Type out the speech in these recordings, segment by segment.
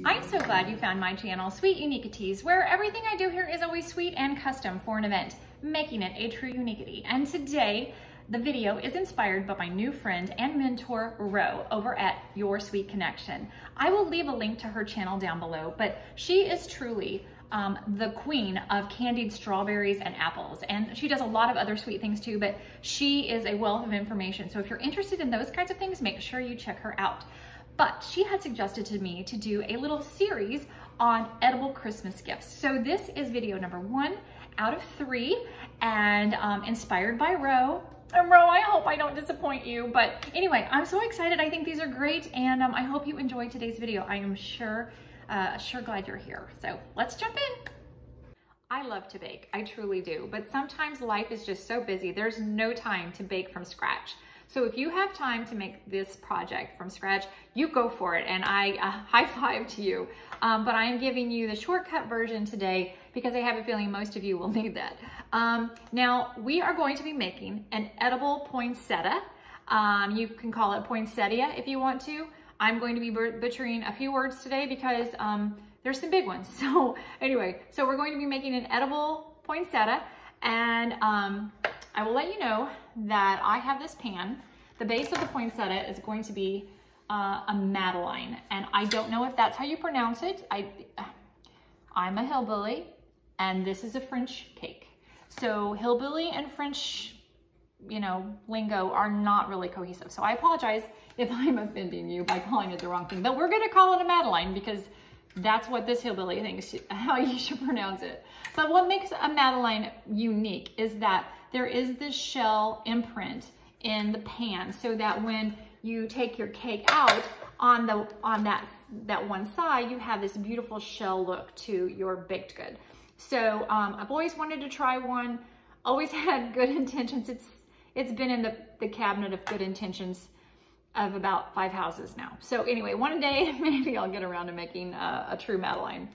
I'm so glad you found my channel, Sweet Uniqueities, where everything I do here is always sweet and custom for an event, making it a true uniquity. And today, the video is inspired by my new friend and mentor, Ro, over at Your Sweet Connection. I will leave a link to her channel down below, but she is truly the queen of candied strawberries and apples. And she does a lot of other sweet things too, but she is a wealth of information. So if you're interested in those kinds of things, make sure you check her out. But she had suggested to me to do a little series on edible Christmas gifts. So this is video number 1 out of 3 and inspired by Ro. And Ro, I hope I don't disappoint you. But anyway, I'm so excited. I think these are great. And I hope you enjoyed today's video. I am sure glad you're here. So let's jump in. I love to bake. I truly do. But sometimes life is just so busy. There's no time to bake from scratch. So if you have time to make this project from scratch, you go for it. And I high five to you. But I am giving you the shortcut version today because I have a feeling most of you will need that. Now, we are going to be making an edible poinsettia. You can call it poinsettia if you want to. I'm going to be butchering a few words today because there's some big ones. So anyway, so we're going to be making an edible poinsettia, and I will let you know that I have this pan. The base of the poinsettia is going to be a Madeleine, and I don't know if that's how you pronounce it. I'm a hillbilly, and this is a French cake. So hillbilly and French, you know, lingo are not really cohesive. So I apologize if I'm offending you by calling it the wrong thing, but we're gonna call it a Madeleine because that's what this hillbilly thinks how you should pronounce it. But what makes a Madeleine unique is that there is this shell imprint in the pan, so that when you take your cake out on that one side, you have this beautiful shell look to your baked good. So I've always wanted to try one, always had good intentions. It's been in the cabinet of good intentions of about 5 houses now. So anyway, one day, maybe I'll get around to making a true Madeleine.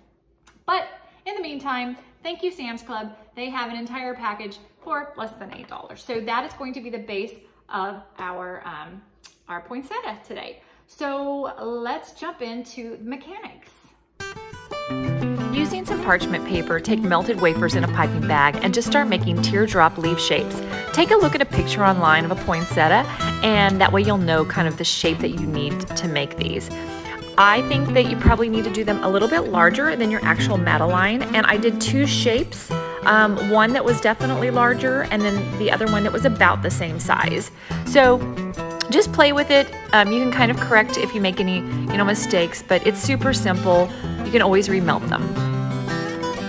But in the meantime, thank you, Sam's Club. They have an entire package for less than $8. So that is going to be the base of our poinsettia today. So let's jump into the mechanics. Using some parchment paper, take melted wafers in a piping bag and just start making teardrop leaf shapes. Take a look at a picture online of a poinsettia, and that way you'll know kind of the shape that you need to make these. I think that you probably need to do them a little bit larger than your actual Madeleine, and I did 2 shapes, one that was definitely larger and then the other one that was about the same size. So just play with it. You can kind of correct if you make any, mistakes, but it's super simple. You can always remelt them.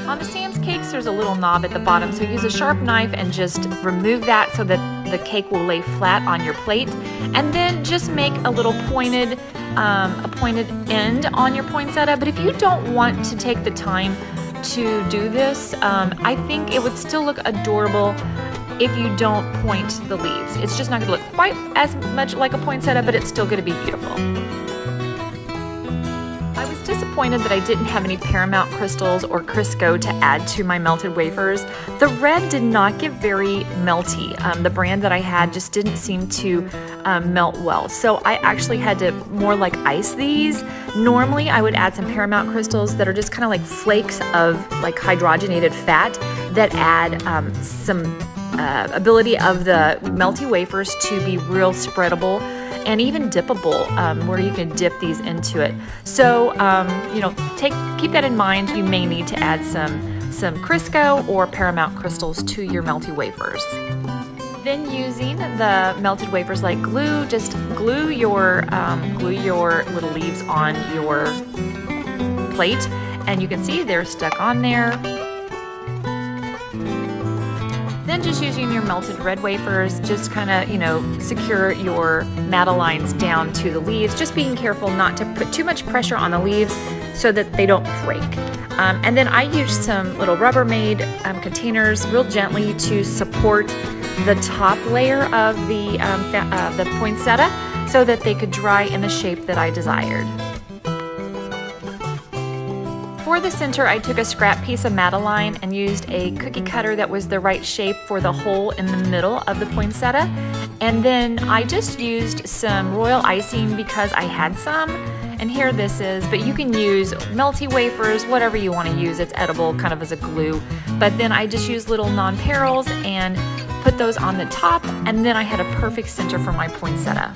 On the Sam's cakes, there's a little knob at the bottom, so use a sharp knife and just remove that so that the cake will lay flat on your plate. And then just make a little pointed end on your poinsettia. But if you don't want to take the time to do this, I think it would still look adorable if you don't point the leaves. It's just not going to look quite as much like a poinsettia, but it's still going to be beautiful. I was disappointed that I didn't have any Paramount Crystals or Crisco to add to my melted wafers. The red did not get very melty. The brand that I had just didn't seem to melt well. So I actually had to more like ice these. Normally I would add some Paramount Crystals that are just kind of like flakes of like hydrogenated fat that add some ability of the melty wafers to be real spreadable and even dippable, where you can dip these into it. So, keep that in mind. You may need to add some Crisco or Paramount Crystals to your melty wafers. Then using the melted wafers like glue, just glue your little leaves on your plate, and you can see they're stuck on there. Then just using your melted red wafers, just kind of, secure your Madeleines down to the leaves, just being careful not to put too much pressure on the leaves so that they don't break. And then I used some little Rubbermaid containers real gently to support the top layer of the poinsettia so that they could dry in the shape that I desired. For the center, I took a scrap piece of Madeleine and used a cookie cutter that was the right shape for the hole in the middle of the poinsettia. And then I just used some royal icing because I had some. And here this is, but you can use melty wafers, whatever you want to use. It's edible kind of as a glue. But then I just used little non-perils and put those on the top, and then I had a perfect center for my poinsettia.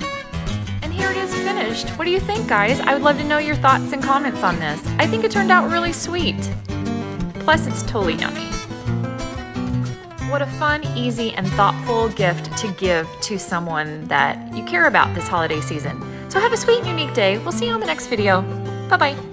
And here it is finished. What do you think, guys? I would love to know your thoughts and comments on this. I think it turned out really sweet. Plus, it's totally yummy. What a fun, easy, and thoughtful gift to give to someone that you care about this holiday season. So have a sweet and unique day. We'll see you on the next video. Bye-bye.